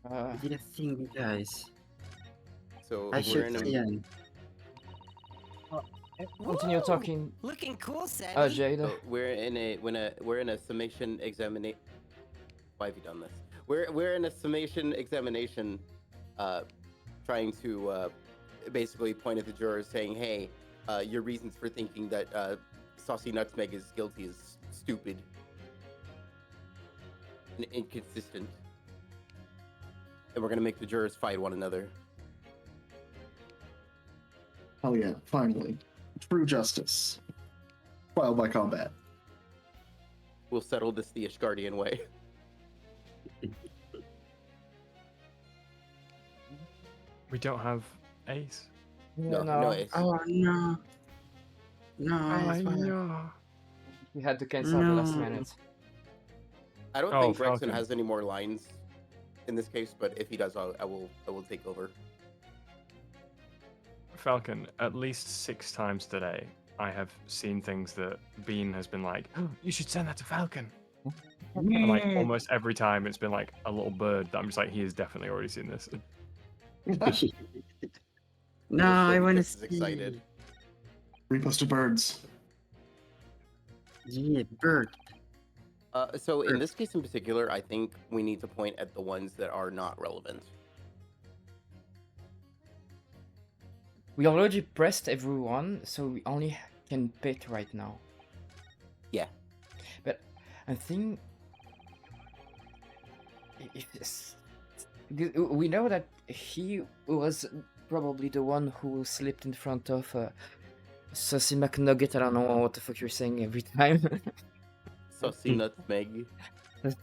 I did a thing, guys. So I we're should in see a. an. Continue Woo! talking, Looking cool, Sammy. Jade. We're in a summation examination. Why have you done this? We're in a summation examination, uh, trying to basically point at the jurors, saying, "Hey, your reasons for thinking that Saucy Nutmeg is guilty is stupid and inconsistent, and we're gonna make the jurors fight one another." Oh yeah, finally. True justice. Trial by combat. We'll settle this the Ishgardian way. We don't have Ace. No, No, no, it's Oh no. No, it's fine. no. we had to cancel at the last No. minute. I don't Oh, think Gregson Falcon. has any more lines in this case, but if he does, I will take over. Falcon, at least 6 times today, I have seen things that Bean has been like, oh, you should send that to Falcon. And like almost every time it's been like a little bird that I'm just like, he has definitely already seen this. No, I want to Gets see. excited. Reposted birds. Yeah, bird. So in this case in particular, I think we need to point at the ones that are not relevant. We already pressed everyone, so we only can pick right now. Yeah. But I think if this, we know that he was probably the one who slipped in front of Saucy McNugget. I don't know what the fuck you're saying every time. Saucy Nutmeg.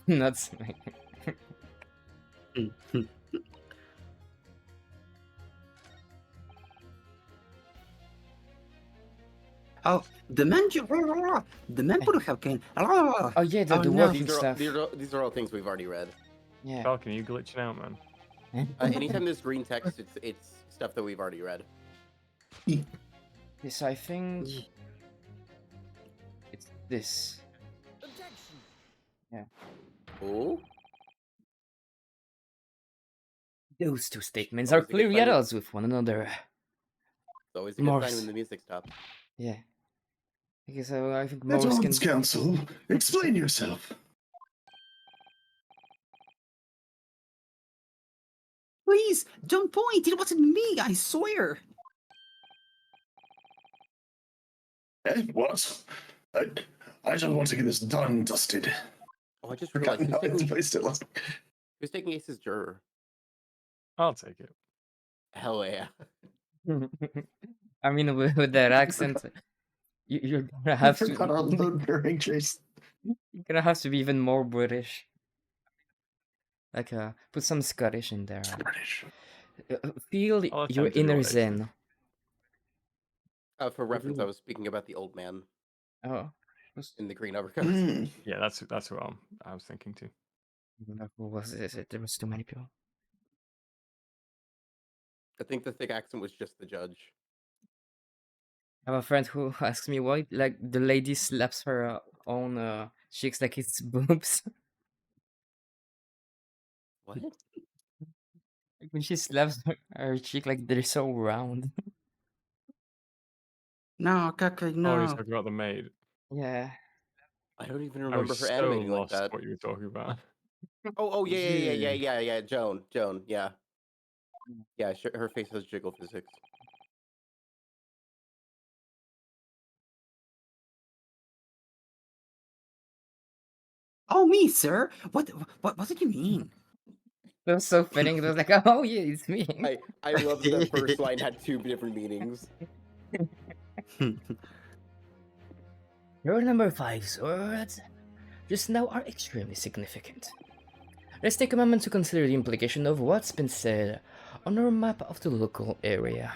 Nuts. Oh, the man would have came. Oh, Oh yeah, the Oh, no. dwarf and stuff. These are all things we've already read. Yeah. Falcon, are you glitching out, man? Anytime there's green text, it's stuff that we've already read. Yes, I think it's this. Objection. Oh, Those two statements Always are a good clearly at sign. odds with one another. it's always a good Morse. sign when the music stops. Yeah. Because I think Morse can. Gentlemen's counsel, explain yourself. please, don't point. It wasn't me. I swear. What? I just want to get this done, dusted. Oh, I just realized Forgotten who's taking Ace's juror. I'll take it. Hell yeah. I mean, with that accent, you're gonna have forgot all the to. bearing trace. You're gonna have to be even more British. Like, put some Scottish in there. British. Feel I'll your attempt to do inner what they say. zen. For reference, I was speaking about the old man Oh. in the green overcoat. Mm. Yeah, that's who I was thinking too. Who was it? There was too many people. I think the thick accent was just the judge. I have a friend who asks me why, like, the lady slaps her own cheeks like it's boobs. What? Like when she slaps her cheek, like they're so round. No, Kaka, Oh, no. he's talking about the maid. Yeah. I don't even I remember was her so animating like lost that. what you were talking about. Oh, yeah. Joan, yeah. Yeah, her face has jiggle physics. Oh, me, sir. What did you mean? That was so fitting. It was like, oh yeah, it's me. I love that that first line had 2 different meanings. Your number 5's words just now are extremely significant. Let's take a moment to consider the implication of what's been said on our map of the local area.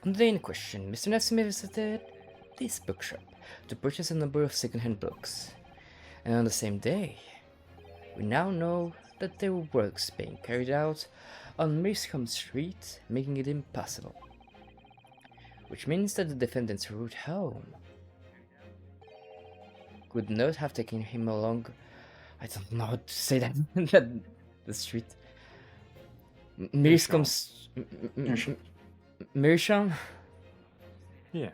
On the day in question, Mr. Nesmith visited this bookshop to purchase a number of second-hand books. And on the same day, we now know that there were works being carried out on Mearscombe Street, making it impossible. Which means that the defendant's route home could not have taken him along I don't know how to say that. The street. Mirisham. Mirisham. Yeah.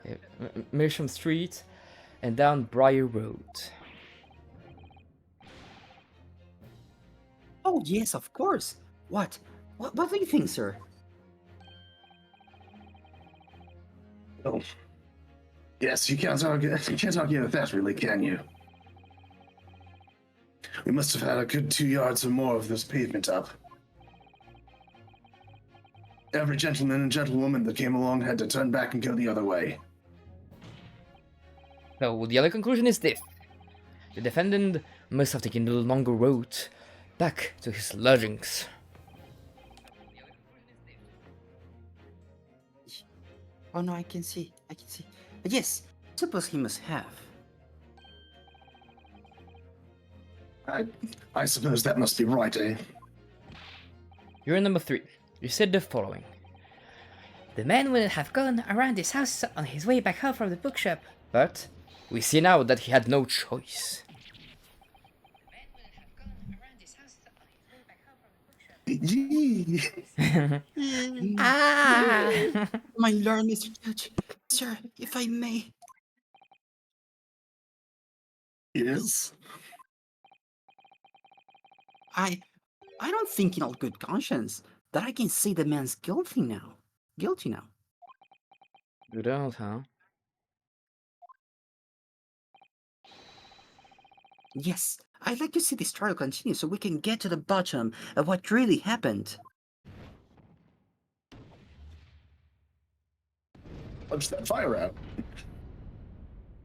Mirisham Street, and down Briar Road. Oh, yes, of course. What? What do you think, sir? Oh. Yes, you can't argue with that, really, can you? We must have had a good 2 yards or more of this pavement up. Every gentleman and gentlewoman that came along had to turn back and go the other way. So the other conclusion is this. The defendant must have taken the longer road back to his lodgings. Oh no, I can see. But yes, suppose he must have. I suppose that must be right, eh? You're number 3. You said the following. The man would have gone around his house on his way back home from the bookshop, but we see now that he had no choice. Ah! My lord, Mr. Judge. Sir, if I may. Yes. I don't think in all good conscience that I can say the man's guilty now. You don't, huh? Yes, I'd like to see this trial continue so we can get to the bottom of what really happened. Punch that fire out.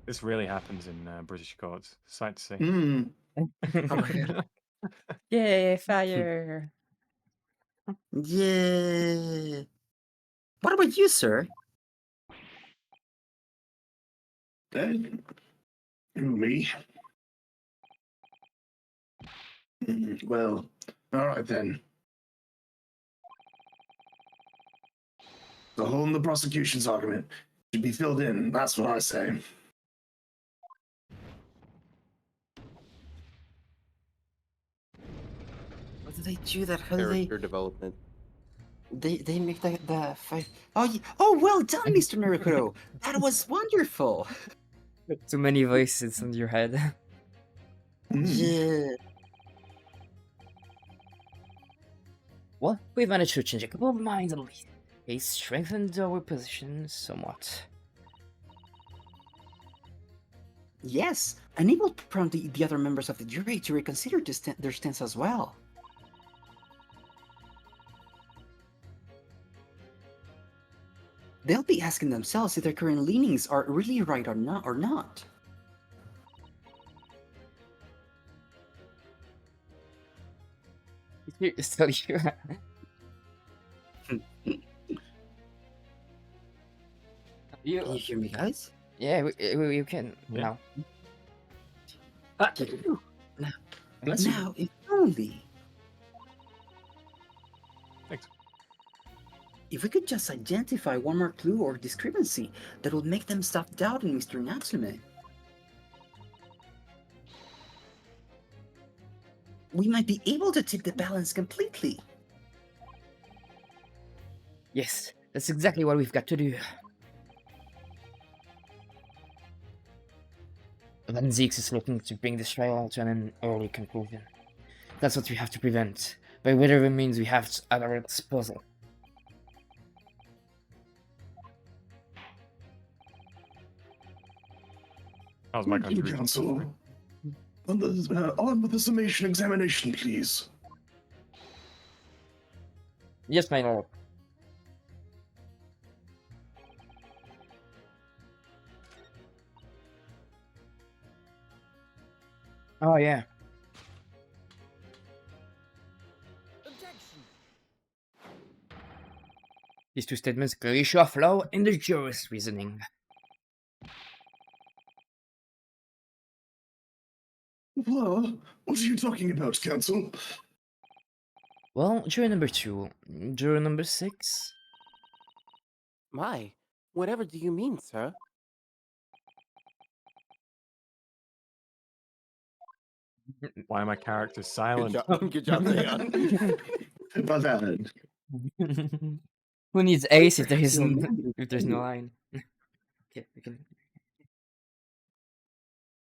This really happens in British courts. Sight to see. Hmm. Yay, fire! Yeah. What about you, sir? Me? Well, all right then. The hole in the prosecution's argument should be filled in. That's what I say. How do they do that? How do they? Character development. They make the fight. Oh, well done, Mr. Naruto. That was wonderful. Too many voices in your head. Yeah. Well, we've managed to change a couple of minds at least. It strengthened our position somewhat. Yes, and it will prompt the other members of the jury to reconsider their stance as well. They'll be asking themselves if their current leanings are really right or not. So you... Can you hear me, guys? Yeah, we can Yeah. now. Now, if only. Thanks. If we could just identify one more clue or discrepancy that would make them stop doubting Mr. Natsume. We might be able to tip the balance completely. Yes, that's exactly what we've got to do. Van Zeeks is looking to bring this trial to an early conclusion. That's what we have to prevent, by whatever means we have at our disposal. That was my Thank you, contribution. counsel. On with the summation examination, please. Yes, my lord. Oh yeah. Objection. These two statements clearly show a flaw in the jury's reasoning. Well, what are you talking about, counsel? Well, juror number 2. Juror number 6? My, whatever do you mean, sir? Why are my characters Good silent? job, good job, Leon. Not bad. Who needs Ace if Perhaps you'll if there's no line? Okay, we can.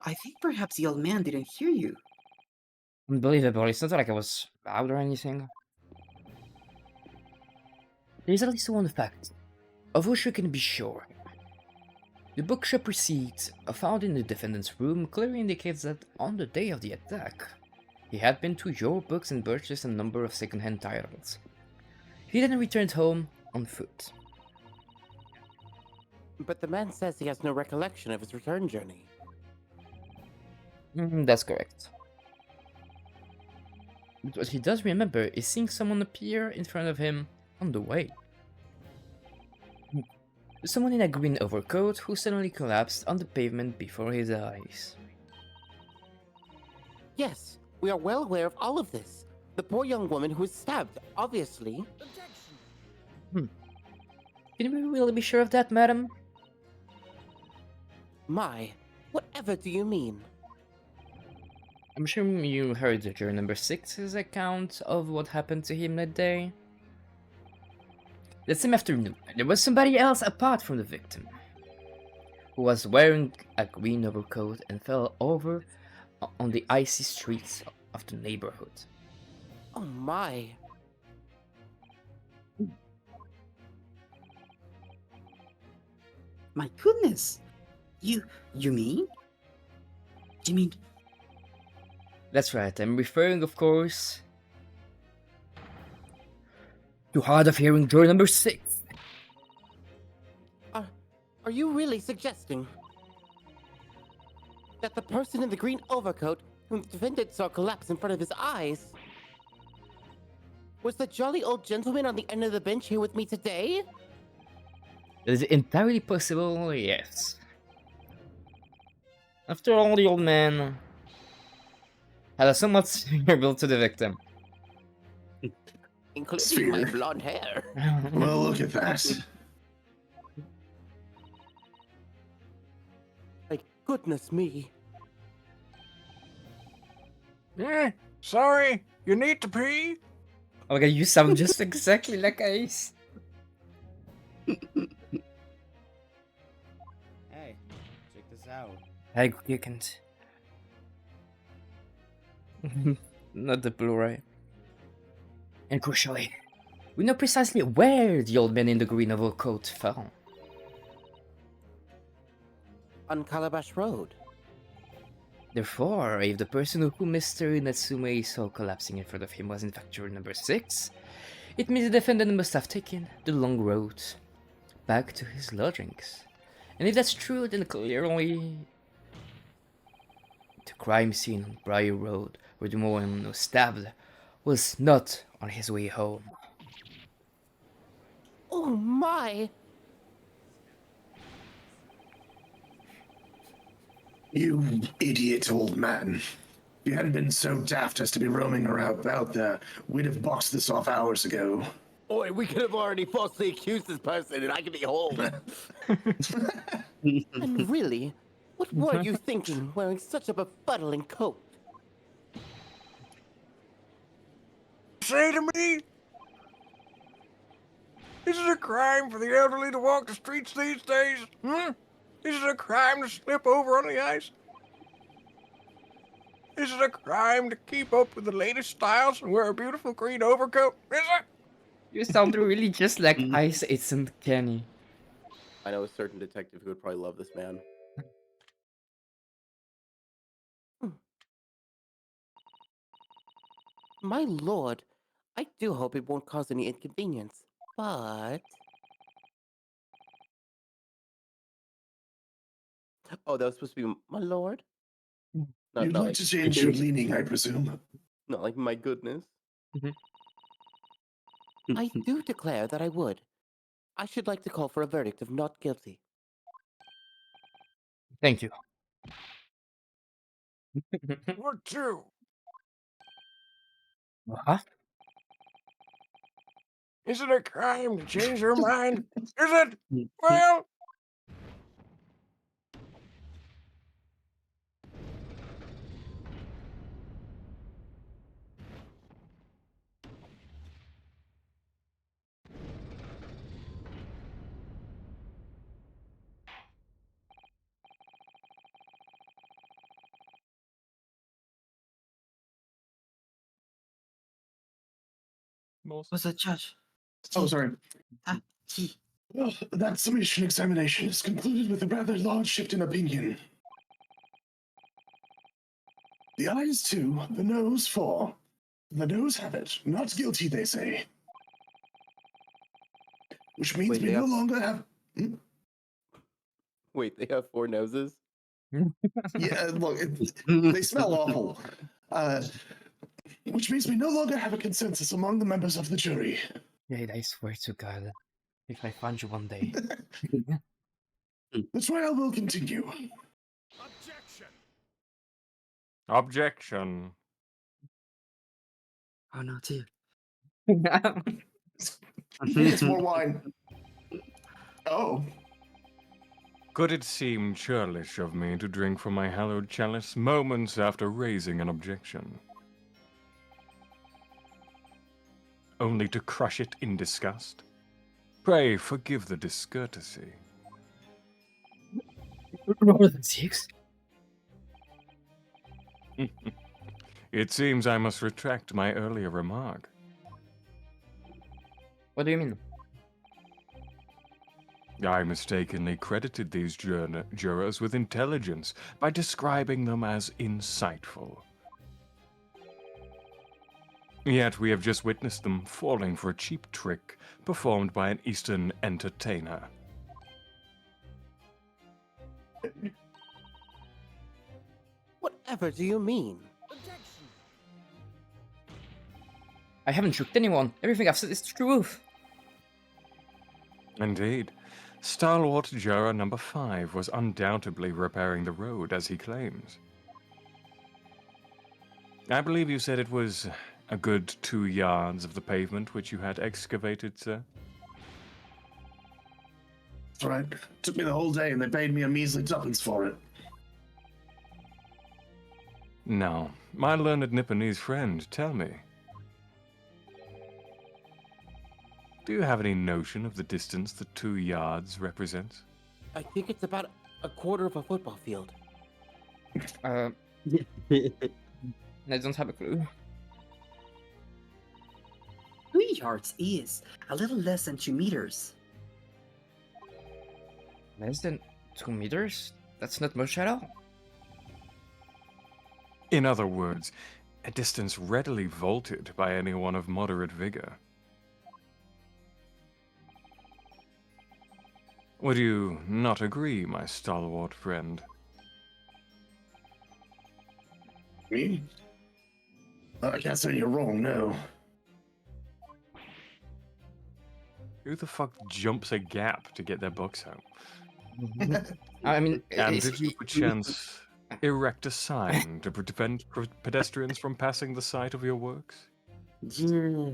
I think perhaps the old man didn't hear you. Unbelievable. It's not like I was loud or anything. There's at least one fact, of which we can be sure. The bookshop receipt found in the defendant's room clearly indicates that on the day of the attack, he had been to your books and purchased a number of second-hand titles. He then returned home on foot. But the man says he has no recollection of his return journey. That's correct. But what he does remember is seeing someone appear in front of him on the way. Someone in a green overcoat who suddenly collapsed on the pavement before his eyes. Yes, we are well aware of all of this. The poor young woman who was stabbed, obviously. Objection. Can we really be sure of that, madam? My, whatever do you mean? I'm sure you heard juror number 6's account of what happened to him that day. That same afternoon, there was somebody else apart from the victim, who was wearing a green overcoat and fell over on the icy streets of the neighborhood. Oh my. My goodness! You mean? You mean That's right, I'm referring, of course, to hard of hearing juror number 6. Are you really suggesting that the person in the green overcoat whom the defendant saw collapse in front of his eyes was the jolly old gentleman on the end of the bench here with me today? That is entirely possible, yes. After all, the old man had a somewhat similar build to the victim. Including my Sphere. blonde hair. Well, look at that. Like, goodness me. Sorry, you need to pee? Oh my god, you sound just exactly like Ace. Hey, check this out. Hey, you can't. Not the Blu-ray. And crucially, we know precisely where the old man in the green overcoat fell. On Calabash Road. Therefore, if the person who Mr. Natsume saw collapsing in front of him was in fact juror number 6, it means the defendant must have taken the long road back to his lodgings. And if that's true, then clearly the crime scene on Briar Road, where the woman was stabbed, was not on his way home. Oh my! You idiot old man. If you hadn't been so daft as to be roaming around about there, we'd have boxed this off hours ago. Boy, we could have already falsely accused this person and I could be home. And really, what were you thinking wearing such a befuddling coat? Say to me? Is it a crime for the elderly to walk the streets these days? Is it a crime to slip over on the ice? Is it a crime to keep up with the latest styles and wear a beautiful green overcoat? Is it? You sound really just like Ice Ace and Kenny. I know a certain detective who would probably love this man. My lord, I do hope it won't cause any inconvenience, but... Oh, that was supposed to be my lord? Not, You'd not like like, to change your leaning, I presume. not like my goodness. Mhm. I do declare that I would. I should like to call for a verdict of not guilty. Thank you. What to? What? Is it a crime to change your mind? Is it? Well, Morse? What's that, Judge? Oh, sorry. He. Well, that submission examination is concluded with a rather large shift in opinion. The ayes 2, the noes 4. The noes have it. Not guilty, they say. Which means Wait, we they no have- longer have. Wait, they have 4 noses? Yeah, look, they smell awful. Which means we no longer have a consensus among the members of the jury. Yeah, I swear to God, if I find you one day. The trial will continue. Objection. Oh no, too. It's more wine. Oh, Could it seem churlish of me to drink from my hallowed chalice moments after raising an objection? Only to crush it in disgust? Pray forgive the discourtesy. Roll the 6. It seems I must retract my earlier remark. What do you mean? I mistakenly credited these jurors with intelligence by describing them as insightful. Yet we have just witnessed them falling for a cheap trick performed by an Eastern entertainer. Whatever do you mean? I haven't tricked anyone. Everything I've said is the truth. Indeed. Stalwart juror number 5 was undoubtedly repairing the road, as he claims. I believe you said it was a good 2 yards of the pavement which you had excavated, sir? that's right. Took me the whole day and they paid me a measly tuppence for it. Now, my learned Nipponese friend, tell me. Do you have any notion of the distance the 2 yards represents? I think it's about a quarter of a football field. I don't have a clue. 2 yards is a little less than 2 meters. Less than 2 meters? That's not much at all. In other words, a distance readily vaulted by anyone of moderate vigor. Would you not agree, my stalwart friend? Me? I can't say you're wrong, no. Who the fuck jumps a gap to get their books out? I mean, And is- did you perchance erect a sign to prevent pedestrians from passing the site of your works? Yeah.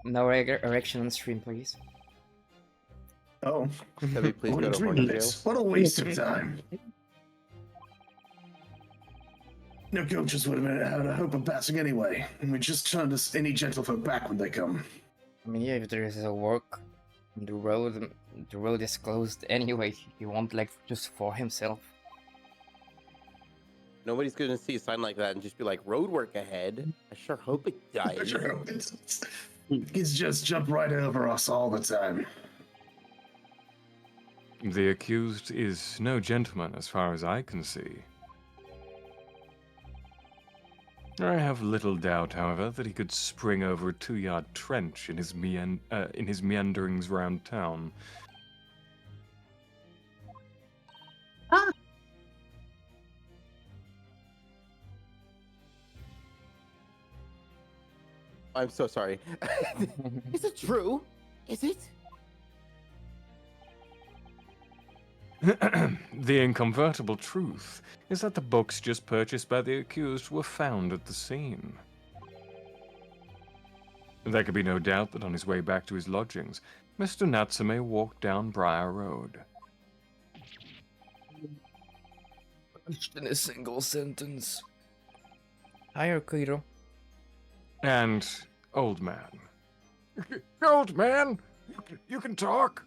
no erection on stream, please. Oh, Debbie, please what go a to dream horny it jail. is. What a waste of time. No coaches would have had a hope of passing anyway, and we just turned us any gentlefolk back when they come. I mean, yeah, if there is a work on the road is closed anyway. He won't like just for himself. Nobody's gonna see a sign like that and just be like, road work ahead. I sure hope it dies. Kids just jump right over us all the time. The accused is no gentleman as far as I can see. I have little doubt, however, that he could spring over a 2-yard trench in his meanderings round town. I'm so sorry. Is it true? Is it? The inconvertible truth is that the books just purchased by the accused were found at the scene. There could be no doubt that on his way back to his lodgings, Mr. Natsume walked down Briar Road. In a single sentence. Hi, Arquiro. And, old man. Old man! You can talk!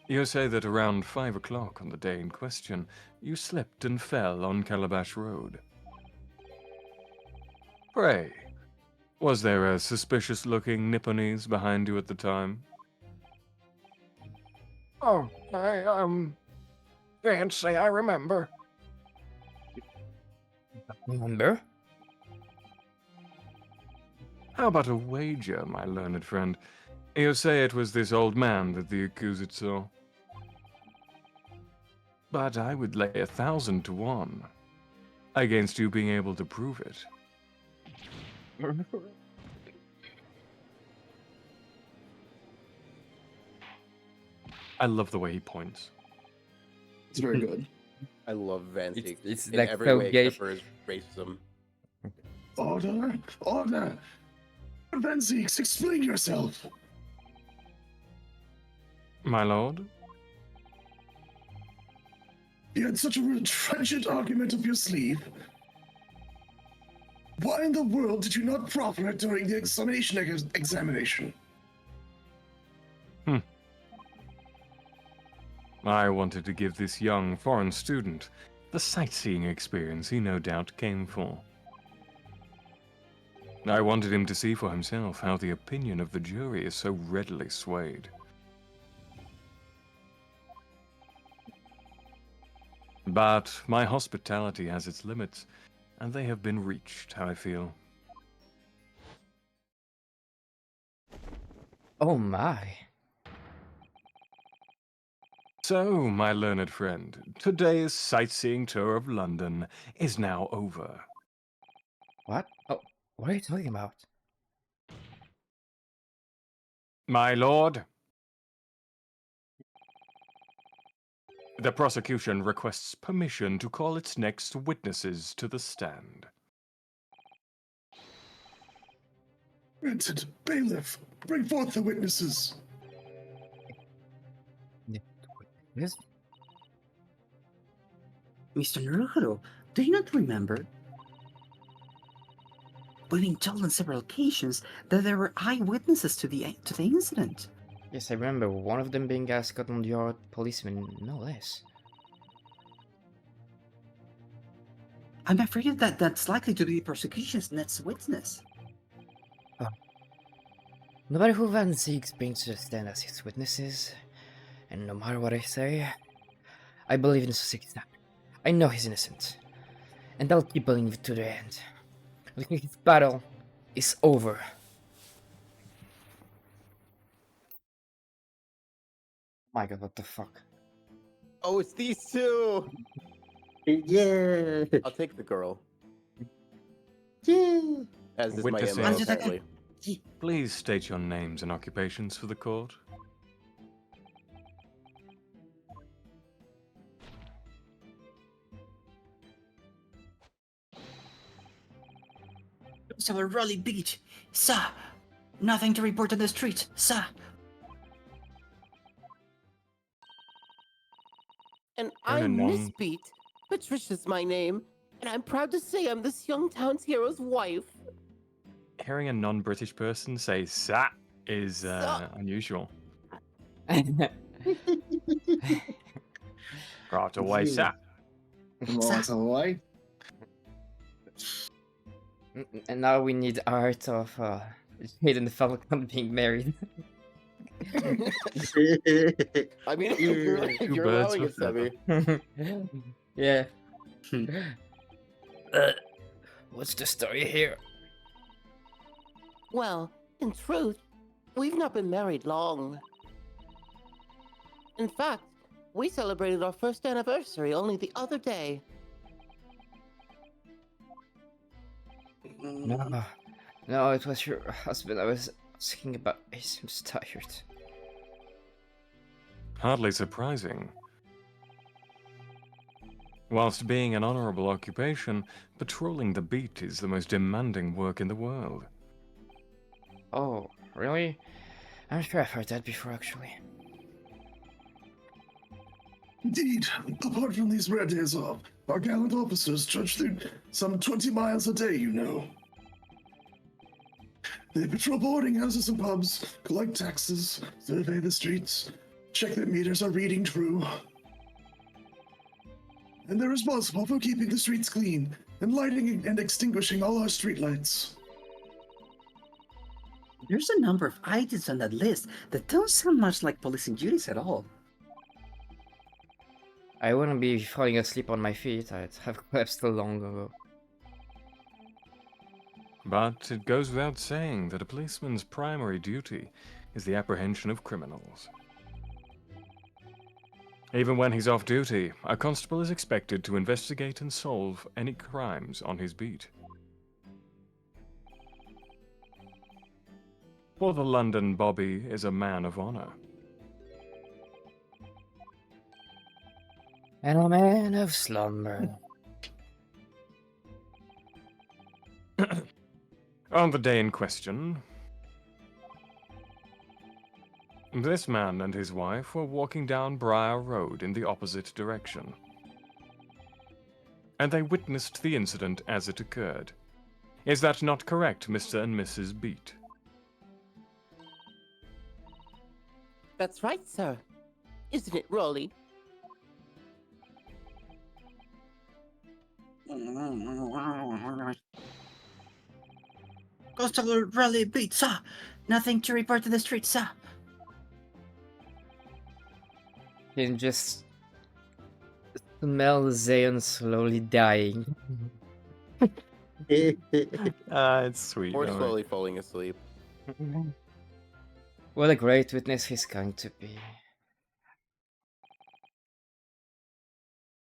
You say that around 5 o'clock on the day in question, you slipped and fell on Calabash Road. Pray, Was there a suspicious-looking Nipponese behind you at the time? Oh, I can't say I remember. Remember? How about a wager, my learned friend? You say it was this old man that the accused saw. But I would lay 1,000 to 1 against you being able to prove it. I love the way he points. It's very good. I love Vancy It's in like every so way gay. except for his racism. Order! Order! Vanzeeks, explain yourself! My lord? You had such a retrenchant argument up your sleeve. Why in the world did you not proffer it during the examination? I wanted to give this young foreign student the sightseeing experience he no doubt came for. I wanted him to see for himself how the opinion of the jury is so readily swayed. But my hospitality has its limits, and they have been reached, I feel. Oh my. So, my learned friend, today's sightseeing tour of London is now over. What? Oh, what are you talking about? My lord, the prosecution requests permission to call its next witnesses to the stand. Granted, bailiff, bring forth the witnesses. Yes? Mr. Naruto, do you not remember? We've been told on several occasions that there were eyewitnesses to the incident. Yes, I remember one of them being a Scotland Yard policeman, no less. I'm afraid that that's likely to be the prosecution's next witness. No matter who Van Zieks brings to the stand as his witnesses, and no matter what I say, I believe in Suzuki-san. I know he's innocent, and I'll keep believing it to the end. Looking his battle is over. My god, what the fuck? Oh, it's these two! Yeah! I'll take the girl. Yeah! As is my Witnessing. MO, I'm just like, apparently. Please state your names and occupations for the court. So a Raleigh beat. Sir! Nothing to report on the street, sir! And Turn I'm a Miss non- Beat. Patricia's my name. And I'm proud to say I'm this young town's hero's wife. Hearing a non-British person say "sat" is Sa- unusual. Right away, sat. Right away. And now we need art of Hayden the Falcon being married. I mean, you're Two you're birds allowing it, with a Sebby. Yeah. What's the story here? Well, in truth, we've not been married long. In fact, we celebrated our first anniversary only the other day. No, no, it was your husband. I was thinking about. He seems tired. Hardly surprising. Whilst being an honourable occupation, patrolling the beat is the most demanding work in the world. Oh, really? I'm sure I've heard that before, actually. Indeed, apart from these rare days off, our gallant officers trudge through some 20 miles a day, you know. They patrol boarding houses and pubs, collect taxes, survey the streets, check that meters are reading true. And they're responsible for keeping the streets clean and lighting and extinguishing all our streetlights. There's a number of items on that list that don't sound much like policing duties at all. I wouldn't be falling asleep on my feet. I'd have collapsed long ago. But it goes without saying that a policeman's primary duty is the apprehension of criminals. Even when he's off duty, a constable is expected to investigate and solve any crimes on his beat. For the London, Bobby is a man of honor. And a man of slumber. On the day in question, this man and his wife were walking down Briar Road in the opposite direction, and they witnessed the incident as it occurred. Is that not correct, Mr. and Mrs. Beat? That's right, sir. Isn't it, Rolly? Coastal Rally Beat, sir! Nothing to report to the street, sir! You can just smell Zayon slowly dying. It's sweet. Or isn't it? slowly falling asleep. What a great witness he's going to be.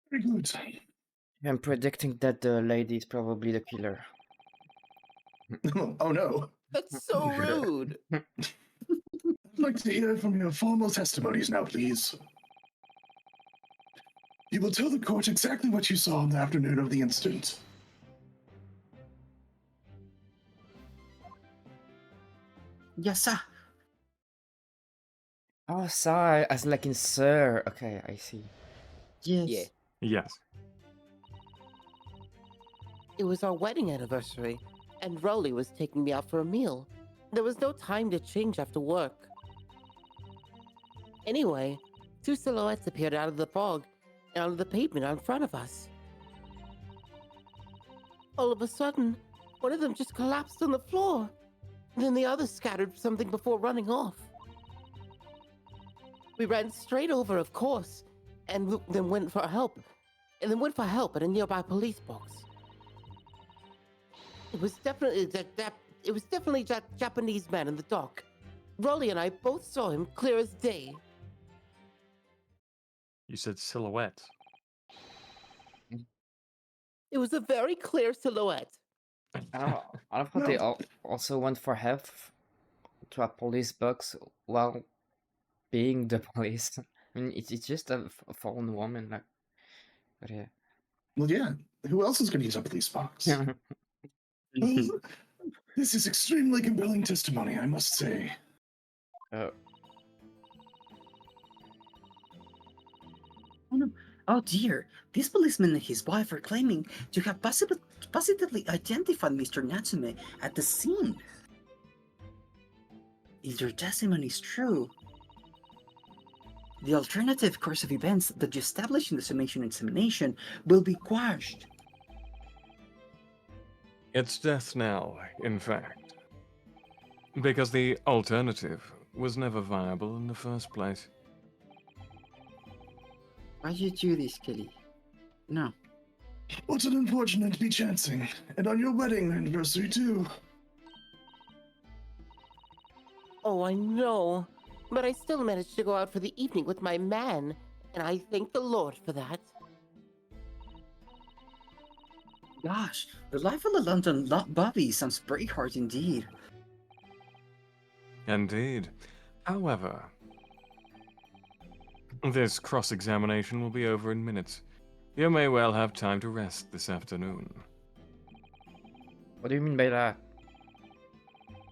Very good. I'm predicting that the lady is probably the killer. Oh no. That's so rude. I'd like to hear from your formal testimonies now, please. You will tell the court exactly what you saw on the afternoon of the incident. Yes, sir. Oh, sir, as like in sir. Okay, I see. Yes. Yeah. Yes. It was our wedding anniversary, and Rolly was taking me out for a meal. There was no time to change after work. Anyway, two silhouettes appeared out of the fog and onto the pavement in front of us. All of a sudden, one of them just collapsed on the floor. Then the other scattered something before running off. We ran straight over, of course, and then went for help. And then went for help at a nearby police box. It was definitely that Japanese man in the dock. Rolly and I both saw him clear as day. You said silhouette. It was a very clear silhouette. I love how they also went for help to a police box while being the police. I mean, it's just a fallen woman, like. But yeah. Well, yeah. Who else is going to use a police box? Well, this is extremely compelling testimony, I must say. Oh no. Oh dear. This policeman and his wife are claiming to have positively identified Mr. Natsume at the scene. If their testimony is true, the alternative course of events that you established in the summation examination will be quashed. It's death now, in fact. Because the alternative was never viable in the first place. Why'd you do this, Kelly? No. What an unfortunate be chancing. And on your wedding anniversary, too. Oh, I know. But I still managed to go out for the evening with my man, and I thank the Lord for that. Gosh, the life of a London Bobby sounds pretty hard indeed. Indeed. However, this cross-examination will be over in minutes. You may well have time to rest this afternoon. What do you mean by that?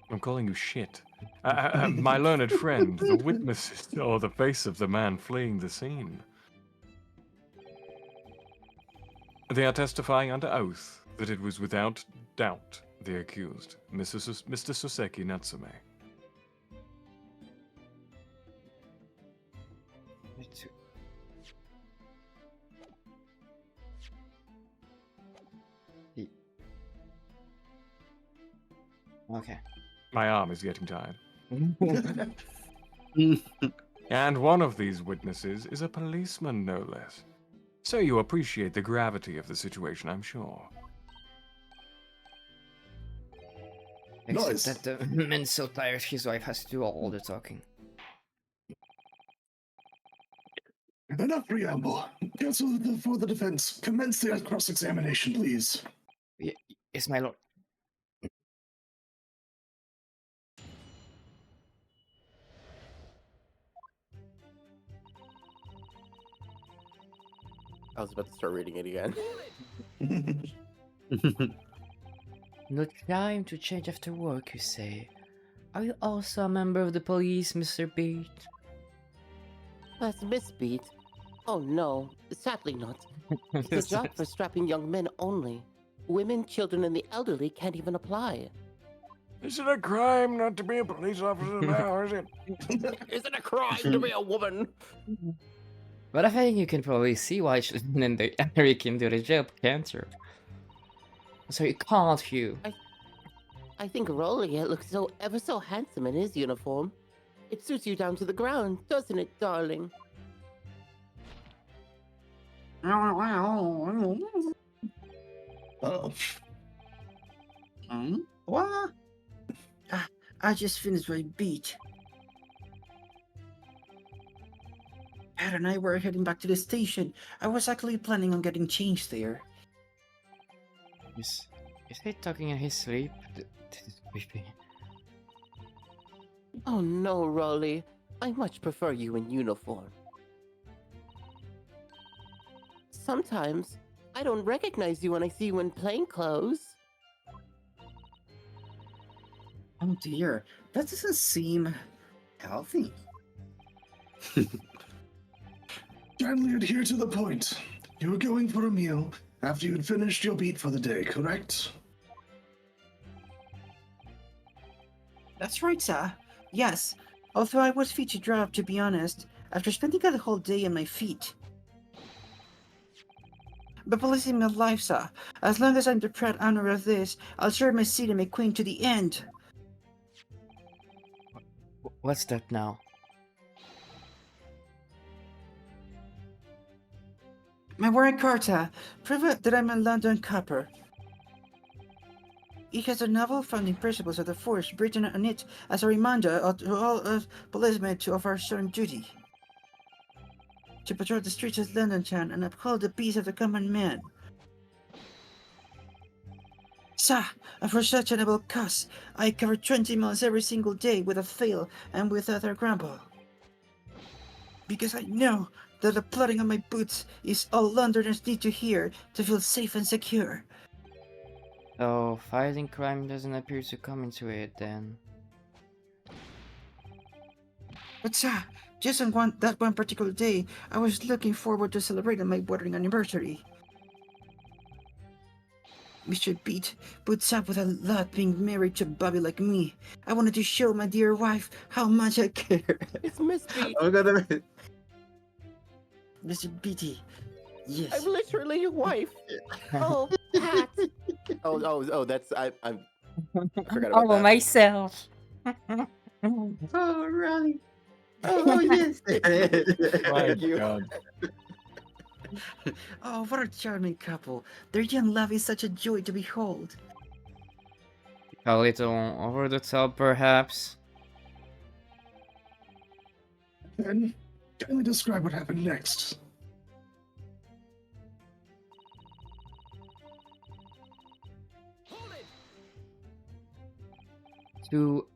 I'm calling you shit. My learned friend, the witnesses saw the face of the man fleeing the scene. They are testifying under oath that it was without doubt the accused, Mr. Soseki Natsume. Me too. Okay. My arm is getting tired. And one of these witnesses is a policeman, no less. So you appreciate the gravity of the situation, I'm sure. Except Nice. that the man's so tired his wife has to do all the talking. Enough preamble. Counsel for the defense, commence the cross-examination, please. Yes, my lord. I was about to start reading it again. No time to change after work, you say. Are you also a member of the police, Mr. Beat? That's Miss Beat. Oh no, sadly not. It's a job for strapping young men only. Women, children, and the elderly can't even apply. Is it a crime not to be a police officer now, is it? Is it a crime to be a woman? But I think you can probably see why children and the elderly can do the job, can't you? So you can't, you. I think Rolly looks so ever so handsome in his uniform. It suits you down to the ground, doesn't it, darling? Oh, What? I just finished my beat. Pat and I were heading back to the station. I was actually planning on getting changed there. Is he talking in his sleep? This is creepy. Oh no, Rolly. I much prefer you in uniform. Sometimes I don't recognize you when I see you in plain clothes. Oh dear, that doesn't seem healthy. kindly adhere to the point. You were going for a meal after you had finished your beat for the day, correct? That's right, sir. Yes, although I was fit to drop, to be honest, after spending the whole day on my feet. But policing my life, sir. As long as I'm the proud owner of this, I'll serve my city and my queen to the end. What's that now? My warrant carta prove that I'm a London copper. It has the novel founding principles of the force written on it as a reminder to all policemen of our stern duty. To patrol the streets of London town and uphold the peace of the common man. Sir, and for such a noble cause, I cover 20 miles every single day without fail and without a grumble. Because I know that the plodding on my boots is all Londoners need to hear to feel safe and secure. So, fighting crime doesn't appear to come into it then. But sir, just on that one particular day, I was looking forward to celebrating my wedding anniversary. Mr. Pete puts up with a lot being married to a Bobby like me. I wanted to show my dear wife how much I care. It's Miss Beat. I'm gonna... Mr. Beatty, yes. I'm literally your wife. Oh, Pat. Oh, that's I forgot about Oh, that. myself! Oh, really? Oh, yes. My Thank you. God. Oh, what a charming couple. Their young love is such a joy to behold. A little over the top, perhaps. Then, kindly describe what happened next. Two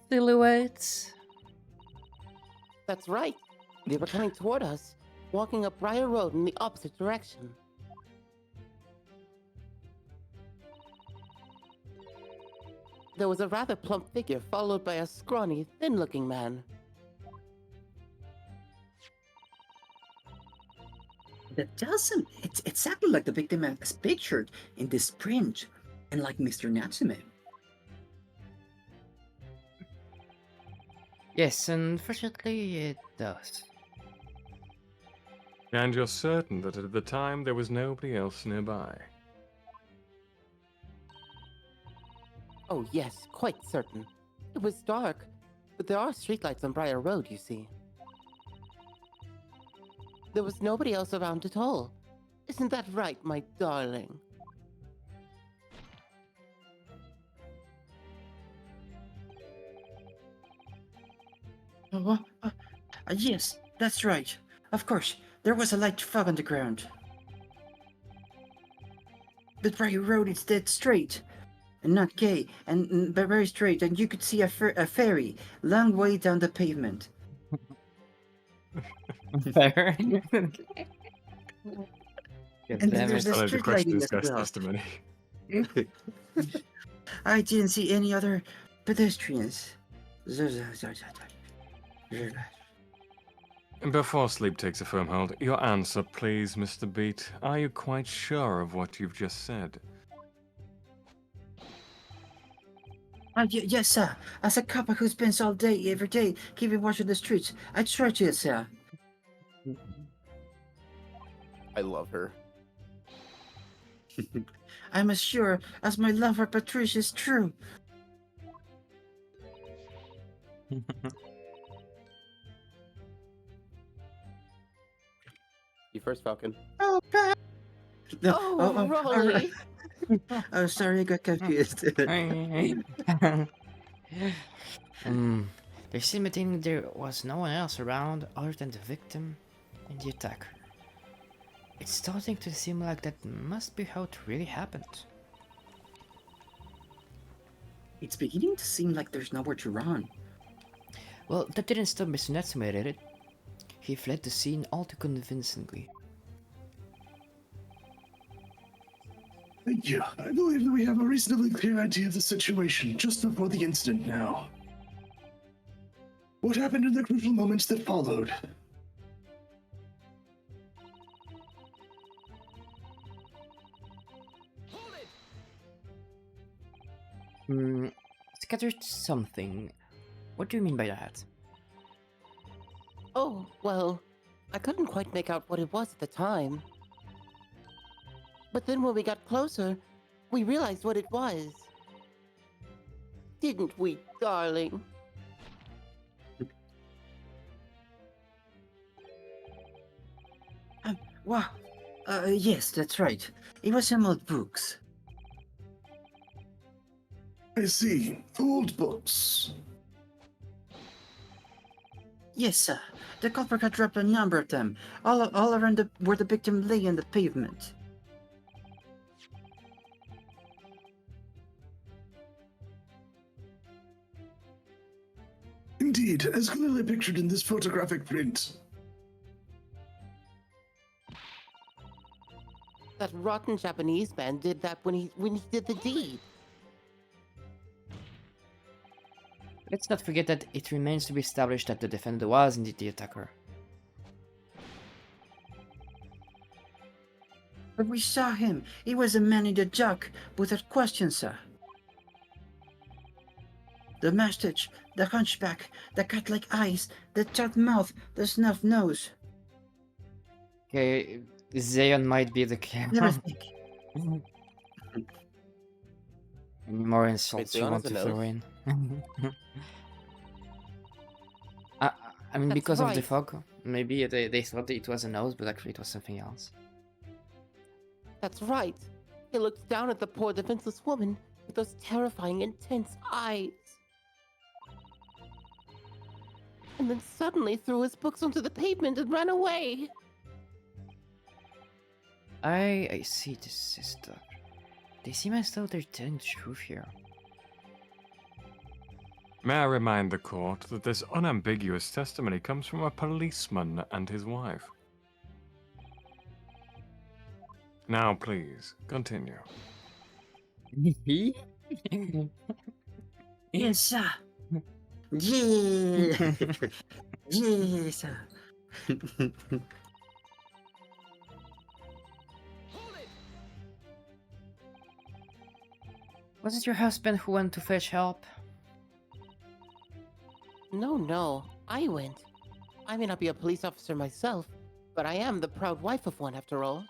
silhouettes. That's right. They were coming toward us, walking up Briar Road in the opposite direction. There was a rather plump figure followed by a scrawny, thin-looking man. That doesn't. It's exactly like the victim as pictured in this print, and like Mr. Natsume. Yes, unfortunately it does. And you're certain that at the time there was nobody else nearby? Oh yes, quite certain. It was dark, but there are streetlights on Briar Road, you see. There was nobody else around at all. Isn't that right, my darling? What? Yes, that's right. Of course, there was a light fog on the ground. But Briar Road is dead straight, and not gay, but very straight, and you could see a ferry long way down the pavement. Fair. God And damn there's it. a I know the street question lighting is as guy's well. testimony. I didn't see any other pedestrians. Before sleep takes a firm hold, your answer, please, Mr. Beat. Are you quite sure of what you've just said? Yes, sir. As a cop who spends all day, every day, keeping watch on the streets, I try to, sir. I love her. I'm as sure as my love for Patricia is true. You first, Falcon. Oh, Pat. No. Oh, Rolly! Oh, sorry, I got confused. They seem to think there was no one else around other than the victim and the attacker. It's starting to seem like that must be how it really happened. It's beginning to seem like there's nowhere to run. Well, that didn't stop Mr. Natsume, did it? He fled the scene all too convincingly. Thank you. I believe that we have a reasonably clear idea of the situation just before the incident now. What happened in the crucial moments that followed? Scattered something. What do you mean by that? Oh, well, I couldn't quite make out what it was at the time. But then when we got closer, we realized what it was. Didn't we, darling? Wow. Yes, that's right. It was some old books. I see. Old books. Yes, sir. The culprit had dropped a number of them, all around where the victim lay on the pavement. Indeed, as clearly pictured in this photographic print. That rotten Japanese man did that when he did the deed. Let's not forget that it remains to be established that the defender was indeed the attacker. But we saw him. He was a man in the jug, without question, sir. The mustache, the hunchback, the cat-like eyes, the tight mouth, the snuff nose. Okay, Zayon might be the killer. Everything. Any more insults you Zayon want has to a throw nose? in? I mean, That's because of the right. fog, maybe they thought it was a nose, but actually it was something else. That's right. He looked down at the poor defenseless woman with those terrifying, intense eyes. And then suddenly threw his books onto the pavement and ran away. I see this sister. They seem as though they're telling the truth here. May I remind the court that this unambiguous testimony comes from a policeman and his wife. Now, please, continue. Yes, sir. Yeah. Yes, sir. Was it your husband who went to fetch help? No, I went. I may not be a police officer myself, but I am the proud wife of one after all.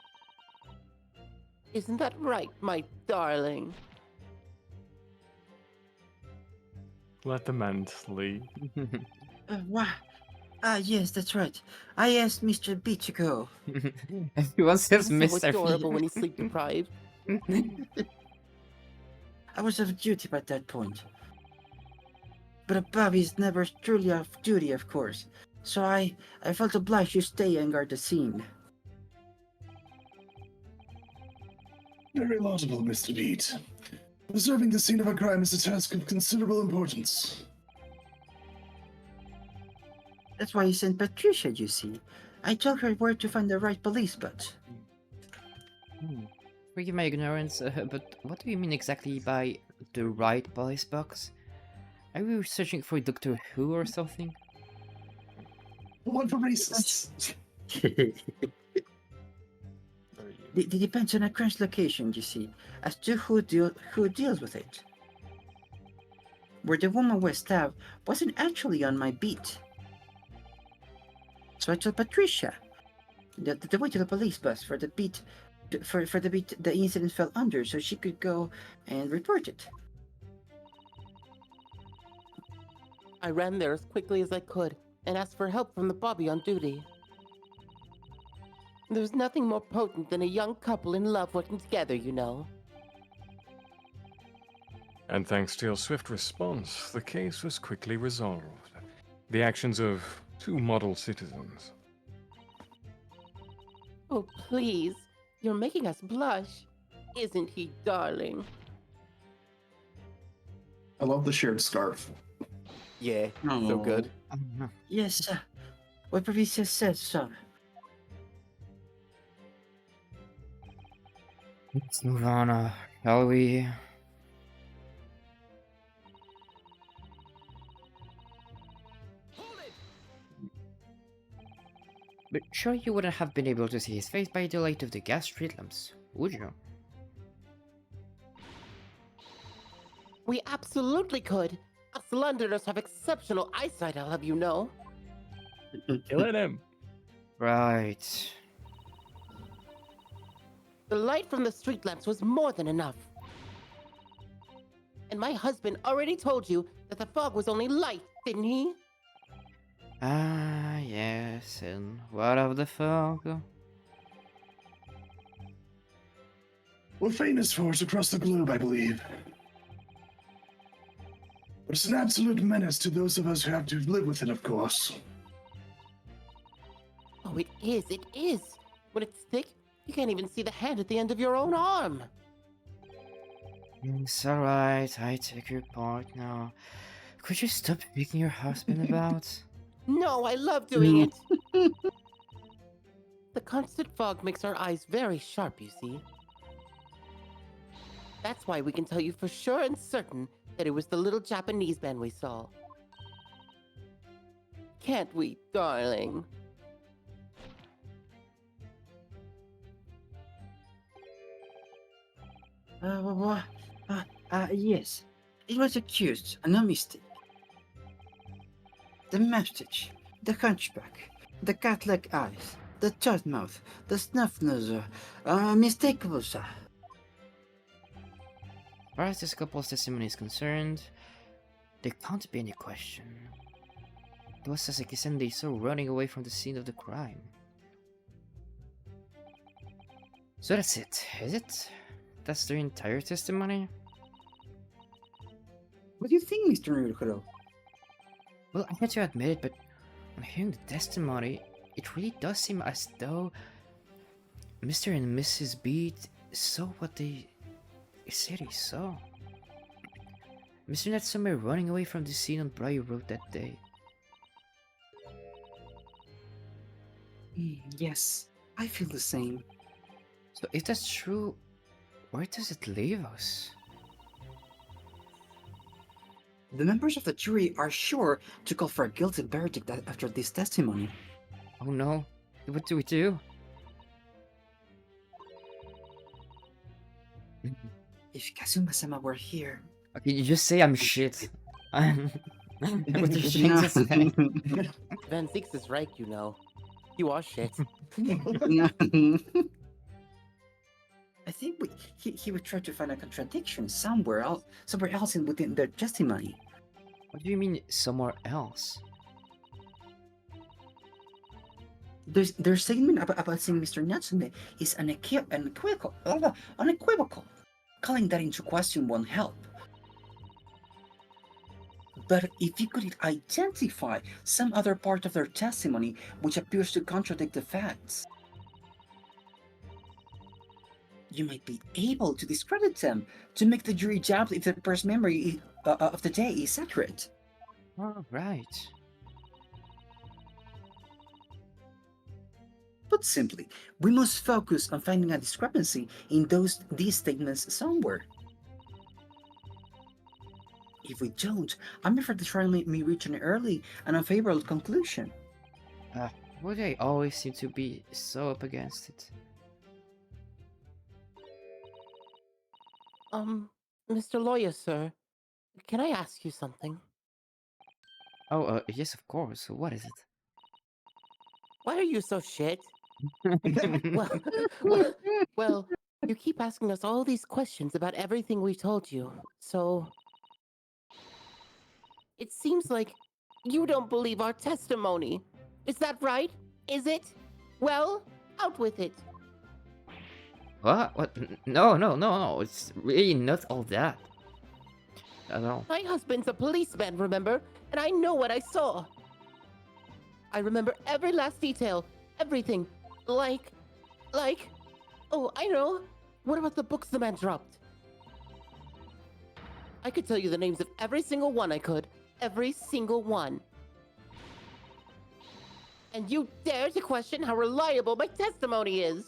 Isn't that right, my darling? Let the men sleep. What? Ah, yes, that's right. I asked Mr. B to go. Everyone says He's so Mr. adorable when he's sleep deprived. I was off duty by that point. But a Bobby is never truly off duty, of course. So I felt obliged to stay and guard the scene. Very laudable, Mr. Beat. Preserving the scene of a crime is a task of considerable importance. That's why I sent Patricia, you see. I told her where to find the right police box. Forgive my ignorance, but what do you mean exactly by the right police box? Are we searching for Doctor Who or something? One for racists. It depends on a crime's location, you see, as to who deals with it. Where the woman was stabbed wasn't actually on my beat. So I told Patricia the way to the police bus for the beat for the beat the incident fell under, so she could go and report it. I ran there as quickly as I could and asked for help from the Bobby on duty. There's nothing more potent than a young couple in love working together, you know. And thanks to your swift response, the case was quickly resolved. The actions of two model citizens. Oh, please. You're making us blush. Isn't he darling? I love the shared scarf. Yeah, so Aw. good. Yes, what Patricia said, so. Let's move on, shall we? But sure you wouldn't have been able to see his face by the light of the gas street lamps, would you? We absolutely could. Us Londoners have exceptional eyesight, I'll have you know. Killing him. Right. The light from the street lamps was more than enough. And my husband already told you that the fog was only light, didn't he? Ah, yes, and what of the fog? We're famous for it across the globe, I believe. But it's an absolute menace to those of us who have to live with it, of course. Oh, it is, it is. When it's thick, you can't even see the hand at the end of your own arm. It's alright, I take your part now. Could you stop picking your husband about? No, I love doing it. The constant fog makes our eyes very sharp, you see. That's why we can tell you for sure and certain that it was the little Japanese man we saw. Can't we, darling? Yes. It was accused, no mistake. The mustache, the hunchback, the cat-like eyes, the tight mouth, the snuff nose, unmistakable, sir. As far as this couple's testimony is concerned, there can't be any question. It was Sasaki-san they saw running away from the scene of the crime. So that's it, is it? That's their entire testimony? What do you think, Mr. Murukuro? Well, I had to admit it, but on hearing the testimony, it really does seem as though Mr. and Mrs. Beat saw what they said he saw. Mr. Natsume running away from the scene on Briar Road that day. Yes, I feel the same. So if that's true, where does it leave us? The members of the jury are sure to call for a guilty verdict after this testimony. Oh no, what do we do? If Kazuma-sama were here... Okay, you just say I'm shit. What you're trying to say. Van Six is right, you know. You are shit. I think he would try to find a contradiction somewhere else within their testimony. What do you mean somewhere else? Their statement about seeing Mr. Natsume is unequivocal. Calling that into question won't help. But if you could identify some other part of their testimony which appears to contradict the facts, you might be able to discredit them to make the jury doubt if the first memory of the day is accurate. Oh, right. Put simply, we must focus on finding a discrepancy in these statements somewhere. If we don't, I'm afraid the trial may reach an early and unfavorable conclusion. Why do I always seem to be so up against it? Mr. Lawyer, sir, can I ask you something? Oh, yes, of course. What is it? Why are you so shit? Well, you keep asking us all these questions about everything we told you, so it seems like you don't believe our testimony. Is that right? Is it? Well, out with it. What? What? No. It's really not all that. At all. My husband's a policeman, remember? And I know what I saw. I remember every last detail, everything. Like, oh, I know. What about the books the man dropped? I could tell you the names of every single one I could. Every single one. And you dare to question how reliable my testimony is?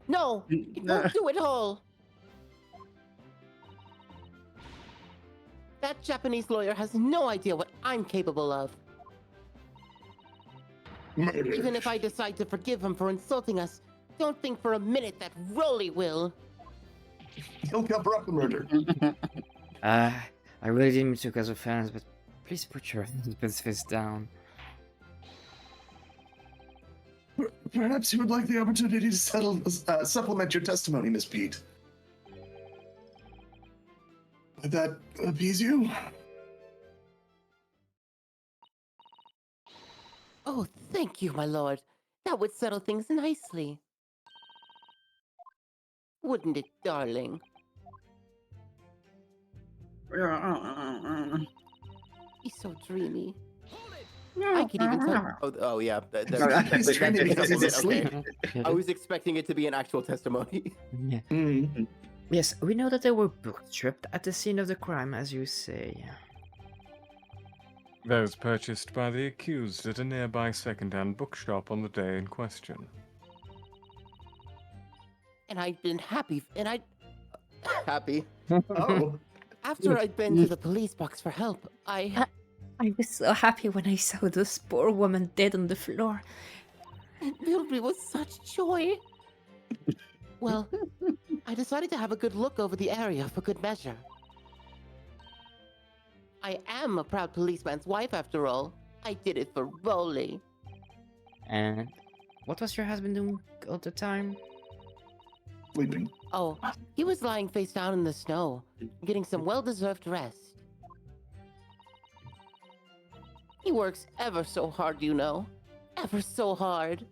No, it won't do it all. That Japanese lawyer has no idea what I'm capable of. Murder. Even if I decide to forgive him for insulting us, don't think for a minute that Rolly will. He'll cover up the murder. I really didn't mean to cause offense, but please put your husband's fist down. Perhaps you would like the opportunity to supplement your testimony, Miss Pete. Would that appease you? Oh, thank you, my lord. That would settle things nicely. Wouldn't it, darling? He's so dreamy. I could even tell. Oh yeah. He's dreaming because he's Okay. asleep. I was expecting it to be an actual testimony. Yeah. Mm. Yes, we know that there were books stripped at the scene of the crime, as you say. Those purchased by the accused at a nearby second-hand bookshop on the day in question. And I'd been happy, and Happy. Oh. after I'd been to the police box for help, I was so happy when I saw this poor woman dead on the floor. it filled me with such joy. Well, I decided to have a good look over the area for good measure. I am a proud policeman's wife, after all. I did it for Rolly. And what was your husband doing all the time? Sleeping. Oh, he was lying face down in the snow, getting some well-deserved rest. He works ever so hard, you know. Ever so hard.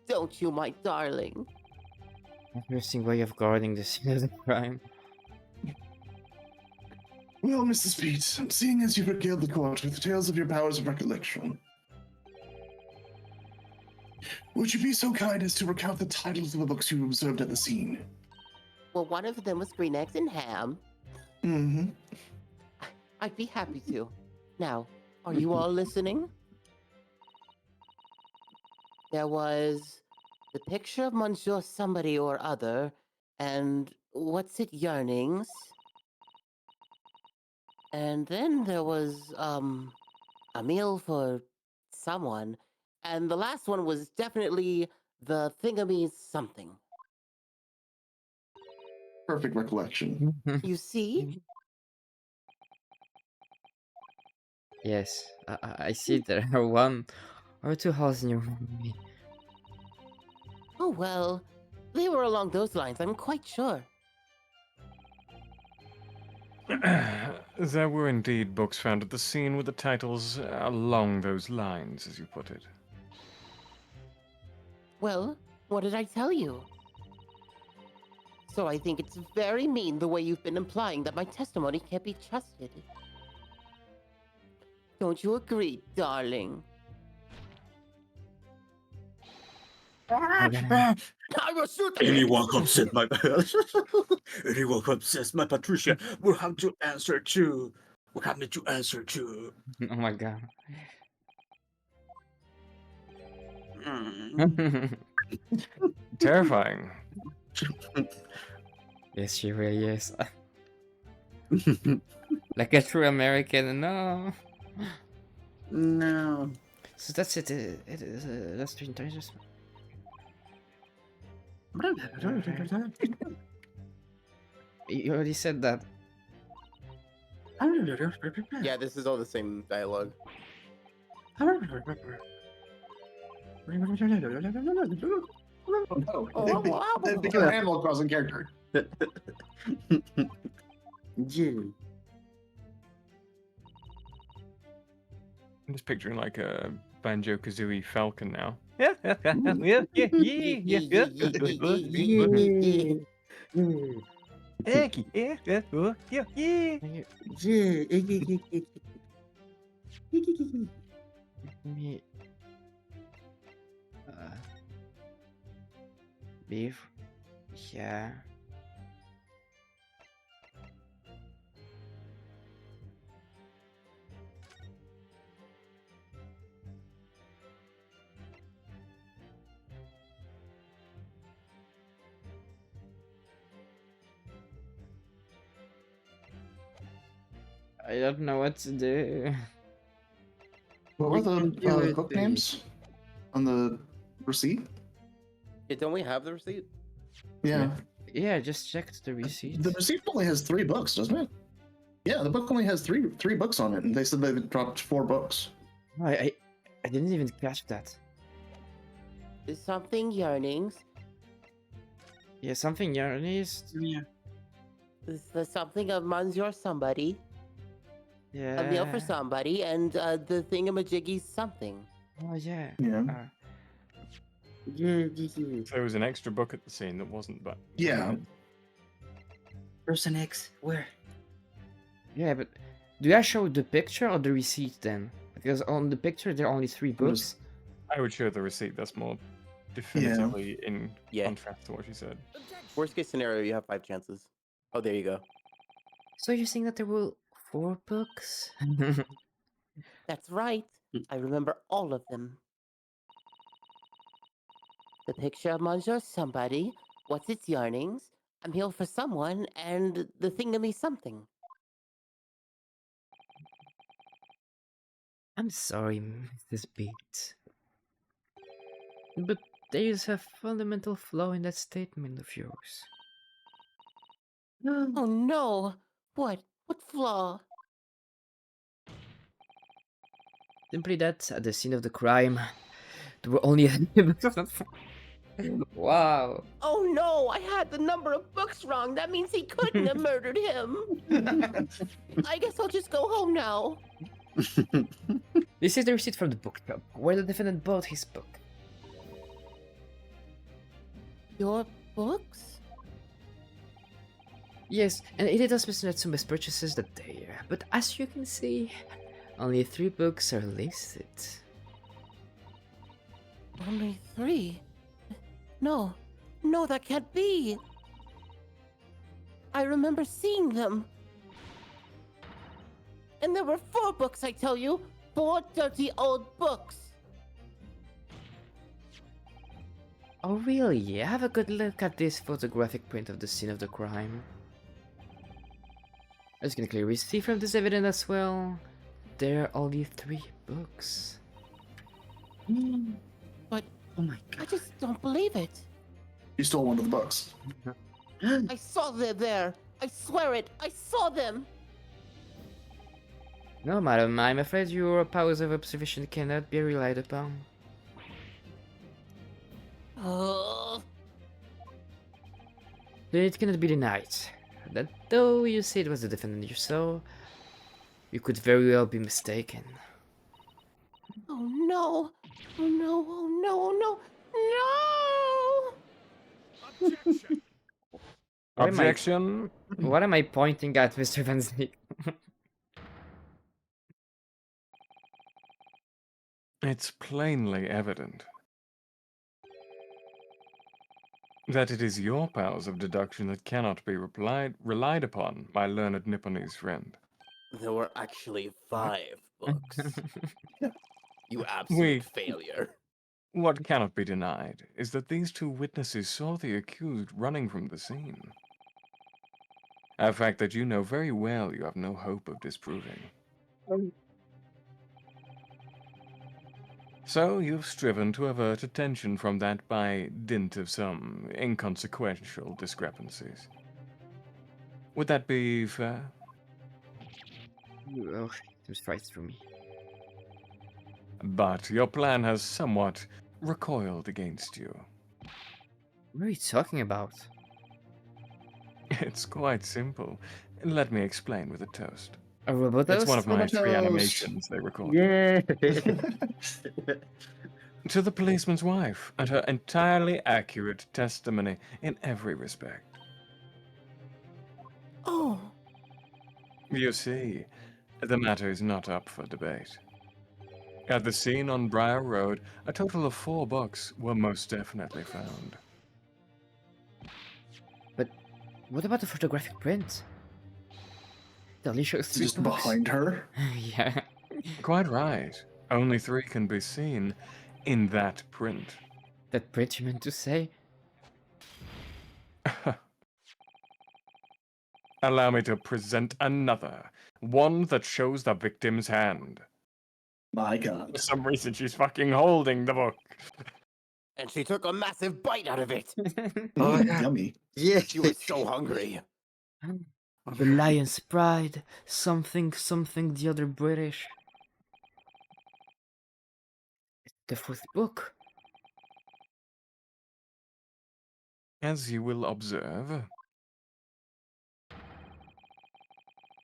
Don't you, my darling? Interesting way of guarding the scene of the crime. Well, Mrs. Pete, seeing as you've regaled the court with tales of your powers of recollection, would you be so kind as to recount the titles of the books you observed at the scene? Well, one of them was green eggs and ham. Mm-hmm. I'd be happy to. Now, are you all listening? There was the picture of Monsieur somebody or other, and what's it, yearnings? And then there was, a meal for someone, and the last one was definitely the thingamy's something. Perfect recollection. You see? Yes, I see there are one or two holes in your memory. Oh well, they were along those lines, I'm quite sure. There were indeed books found at the scene with the titles along those lines, as you put it. Well, what did I tell you? So I think it's very mean the way you've been implying that my testimony can't be trusted. Don't you agree, darling? We're gonna- I will shoot the Anyone bitch! who upset my anyone who upsets my Patricia will have to answer too. Will have to answer too. Oh my god. Mm. Terrifying. Yes, she really is. Like a true American, no. No. So that's it. It is. That's the intelligence. You already said that. Yeah, this is all the same dialogue. Oh, Oh, no. wow. They became an Animal Crossing character. Yeah. I'm just picturing like a Banjo Kazooie Falcon now. Yeah, yeah, yeah, yeah, yeah, yeah, yeah. Eggy, yeah, yeah, yeah, yeah. Me. Beef. Yeah. I don't know what to do. What were the do it, book babe. names on the receipt? Yeah, don't we have the receipt? Yeah. Yeah, I just checked the receipt. The receipt only has 3 books, doesn't it? Yeah, the book only has three books on it, and they said they dropped 4 books. I didn't even catch that. Is something yearnings? Yeah, something yarnist. Yeah. Is the something of Monsieur somebody? Yeah. A meal for somebody, and the thingamajiggy's something. Oh yeah. Yeah. So there was an extra book at the scene that wasn't, but Yeah. Person X, where? Yeah, but do I show the picture or the receipt then? Because on the picture there are only 3 books. I would show the receipt. That's more definitively in Yeah. contrast to what she said. Worst case scenario, you have 5 chances. Oh, there you go. So you're saying that there were 4 books? That's right. I remember all of them. The picture of Monsieur somebody, what's its yearnings, a meal for someone, and the thingamy something. I'm sorry, Mrs. Beat. But there is a fundamental flaw in that statement of yours. Oh no! What? What flaw? Simply that at the scene of the crime, there were only Wow. Oh no! I had the number of books wrong. That means he couldn't have murdered him. I guess I'll just go home now. This is the receipt from the bookshop, where the defendant bought his book. Your books? Yes, and it does mention Natsume's purchases that day, but as you can see, only 3 books are listed. Only 3? No, no, that can't be. I remember seeing them. And there were 4 books, I tell you. 4 dirty old books. Oh really? Have a good look at this photographic print of the scene of the crime. As you can clearly see from this evidence as well, there are only 3 books. But Oh my I god. just don't believe it. You stole one of the books. I saw them there. I swear it. I saw them. No, madam, I'm afraid your powers of observation cannot be relied upon. Oh, Then it cannot be denied. that though you say it was the defendant you saw, you could very well be mistaken. Oh no! Oh no! Oh no! Oh no! No! Why am I- Objection. What am I pointing at, Mr. Van Sneak? It's plainly evident that it is your powers of deduction that cannot be relied upon, my learned Nipponese friend. There were actually 5 books. You We- absolute failure. What cannot be denied is that these 2 witnesses saw the accused running from the scene. A fact that you know very well you have no hope of disproving. So you've striven to avert attention from that by dint of some inconsequential discrepancies. Would that be fair? Oh, seems right through me. But your plan has somewhat recoiled against you. What are you talking about? It's quite simple. Let me explain with a toast. A robot It's one of my Robotoast. reanimations they recorded. Yeah. To the policeman's wife and her entirely accurate testimony in every respect. Oh! You see, the matter is not up for debate. At the scene on Briar Road, a total of 4 books were most definitely found. But what about the photographic print? It only shows It's 3 just books. behind her. Yeah. Quite right. Only 3 can be seen in that print. That print you meant to say? Allow me to present another, one that shows the victim's hand. My God. For some reason, she's fucking holding the book. And she took a massive bite out of it. Oh, Mm, yeah. Yummy. Yeah. She was so hungry. The Lion's Pride, something, something, the other British. The 4th book. As you will observe,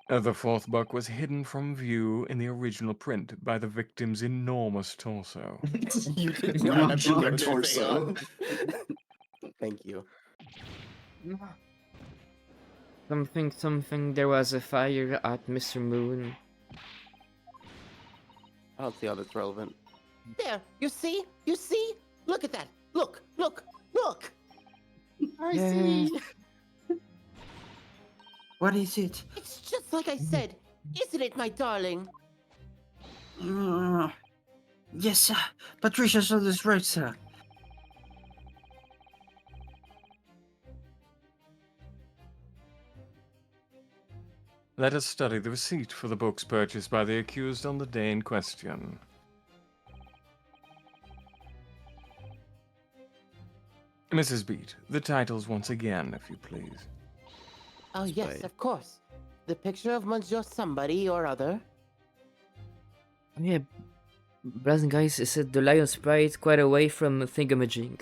the 4th book was hidden from view in the original print by the victim's enormous torso. You did not have to Muscular go there, torso. Sam. Thank you. Something, something, there was a fire at Mr. Moon. I don't see how that's relevant. There! You see? You see? Look at that! Look! Look! Look! I Yeah. see. What is it? It's just like I said, isn't it, my darling? Yes, sir. Patricia saw this right, sir. Let us study the receipt for the books purchased by the accused on the day in question. Mrs. Beat, the titles once again, if you please. Oh, yes, right. of course. The picture of Monsieur somebody or other. Yeah, Brazen guys said the Lion's Pride quite away from Thingamajig.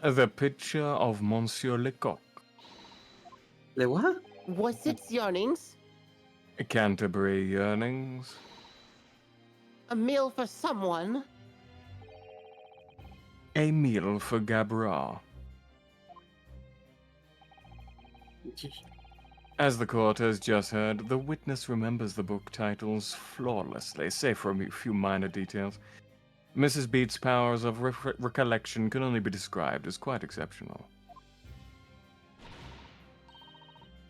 The picture of Monsieur Lecoq, The what? Was it yearnings? Canterbury Yearnings, A meal for someone? A Meal for Gabra. As the court has just heard, the witness remembers the book titles flawlessly, save for a few minor details. Mrs. Beat's powers of recollection can only be described as quite exceptional.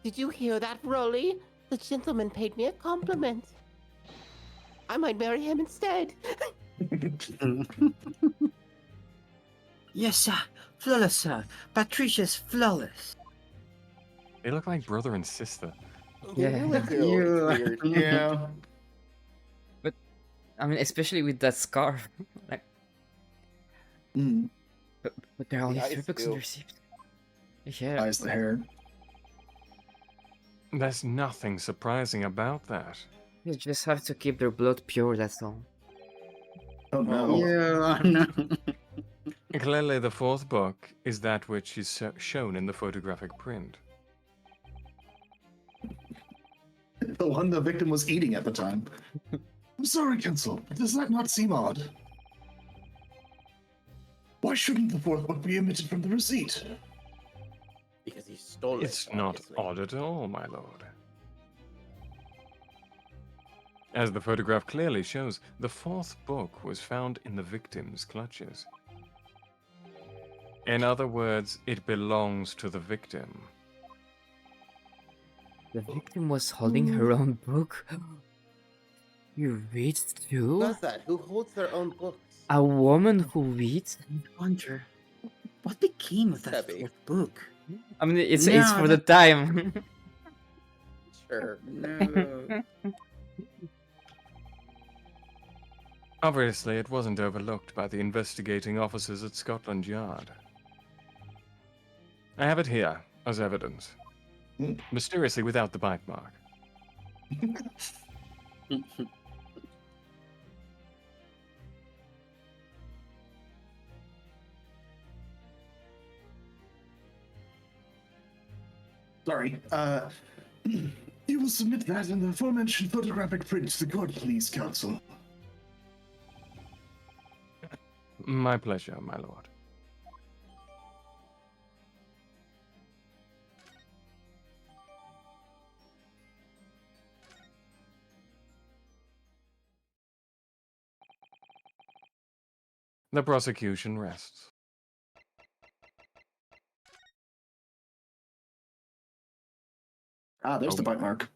Did you hear that, Rolly? The gentleman paid me a compliment. I might marry him instead. Yes, sir. Flawless, sir. Patricia's flawless. They look like brother and sister. Yeah. They do. It's weird. Yeah. I mean, especially with that scarf. Like, Mm. but there are only The 3 eyes books in too. the receipt. Yeah. Eyes the hair. There's nothing surprising about that. You just have to keep their blood pure, that's all. Oh no. Yeah. No. Clearly, the fourth book is that which is shown in the photographic print. The one the victim was eating at the time. I'm sorry, Counsel. Does that not seem odd? Why shouldn't the fourth book be omitted from the receipt? Because he stole It's it. not obviously. odd at all, my lord. As the photograph clearly shows, the fourth book was found in the victim's clutches. In other words, it belongs to the victim. The victim was holding her own book. You read Who too? does that? Who holds their own books? A woman who reads? I wonder what became of that Debbie. fourth book. I mean, it's No, for the time. Sure. No. Obviously, it wasn't overlooked by the investigating officers at Scotland Yard. I have it here as evidence. Mysteriously without the bite mark. Sorry. You will submit that in the aforementioned photographic print to the court, please, Counsel. My pleasure, my lord. The prosecution rests. Ah, there's the bite mark.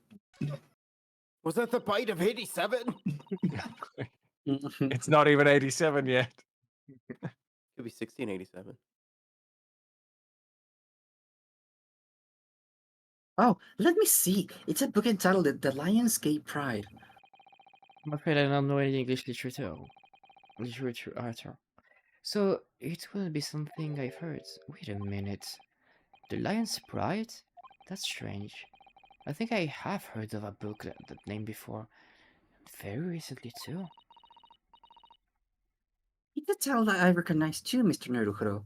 Was that the bite of 87? It's not even 87 yet. Could be 1687. Oh, let me see. It's a book entitled The Lion's Gate Pride. I'm afraid I don't know any English literature either. So it will be something I've heard. Wait a minute. The Lion's Pride? That's strange. I think I have heard of a book that name before. Very recently too. It's a title that I recognize too, Mr. Naruto.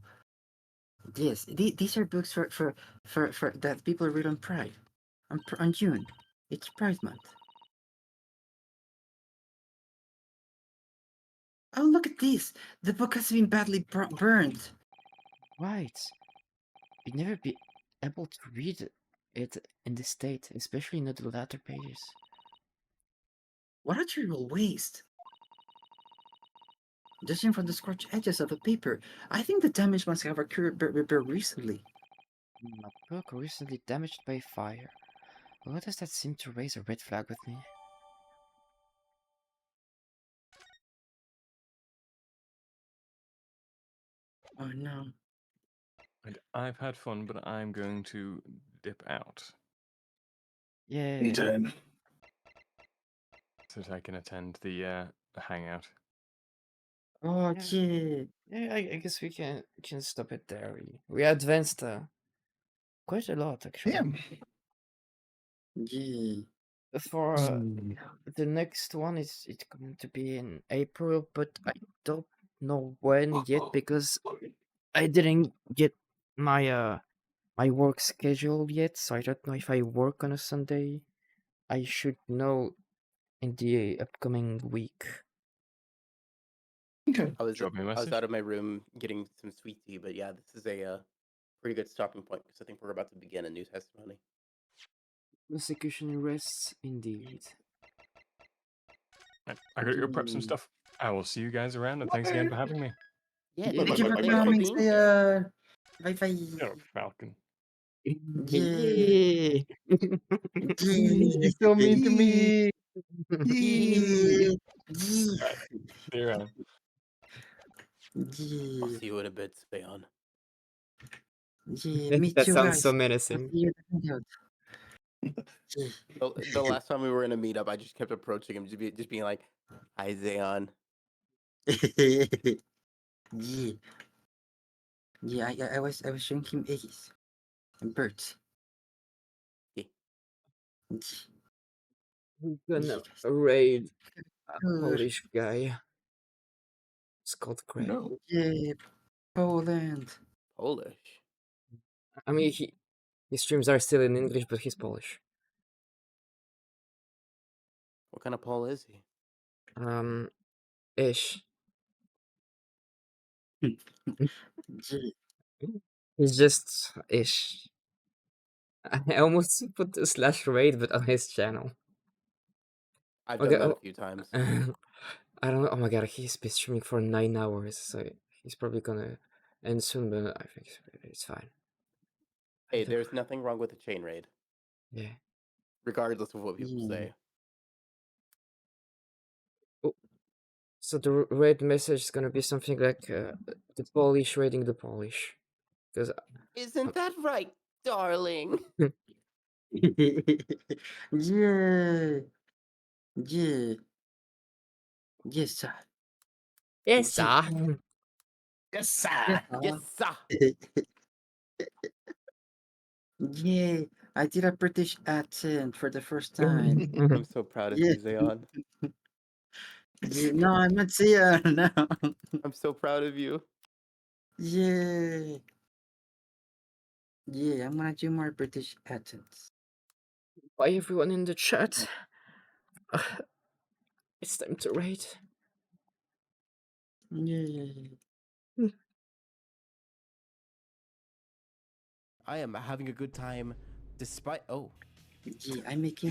Yes, these are books for that people read on Pride. On June. It's Pride Month. Oh, look at this! The book has been badly burned. Right. You'd never be able to read it in this state, especially in the latter pages. What a terrible waste. Judging from the scorched edges of the paper, I think the damage must have occurred very recently. A book recently damaged by fire. Why does that seem to raise a red flag with me? Oh no. And I've had fun, but I'm going to dip out Yeah. Anytime. so that I can attend the hangout. Oh Yeah. yeah. Yeah, I guess we can stop it there. We advanced quite a lot actually. Yeah. Yeah. For the next one it's going to be in April, but I don't know when yet because I didn't get my my work schedule yet, so I don't know if I work on a Sunday. I should know in the upcoming week. Okay. I was Drop me a I was message. out of my room getting some sweet tea, but yeah, this is a pretty good stopping point because I think we're about to begin a new testimony. Prosecution rests indeed. I gotta go prep some stuff. I will see you guys around, and thanks again for having me. Yeah, Thank Thank you for thanks for coming. being Say here. bye bye. Oh, Falcon. Yeah. Yeah. He's so mean to me. Yeah. Alright, see you around. I'll Yeah. see you in a bit, Spayon. Yeah. Me That too, sounds guys. so I'll menacing. see you at the hangout. Yeah. The last time we were in a meetup, I just kept approaching him, just being like, "Hi, Zayon." Yeah. Yeah, I was showing him eggs and birds. Yeah. We're Yeah, gonna guys. raid a Good. Polish guy. It's called Craig. No. Yeah. Poland. Polish. I mean, his streams are still in English, but he's Polish. What kind of Pole is he? Ish. Gee, He's just ish. I almost put the slash raid, but on his channel. I've Okay, done that a oh, few times. I don't know. Oh my god, he's been streaming for 9 hours, so he's probably gonna end soon, but I think it's fine. Hey, there's nothing wrong with a chain raid, Yeah. regardless of what people Yeah. say. So the raid message is gonna be something like the Polish raiding the Polish. Because Isn't that right, darling? yeah. Yeah. Yes, sir. yes, sir. Yes, sir. Yes, sir. Yeah, I did a British accent for the first time. I'm so proud of Yeah. you, Zayon. Yeah, no, I meant Sia. No. I'm so proud of you. Yeah. Yeah, I'm gonna do more British accents. Bye everyone in the chat. It's time to raid. Yeah. I am having a good time despite. Oh. Yeah, I'm making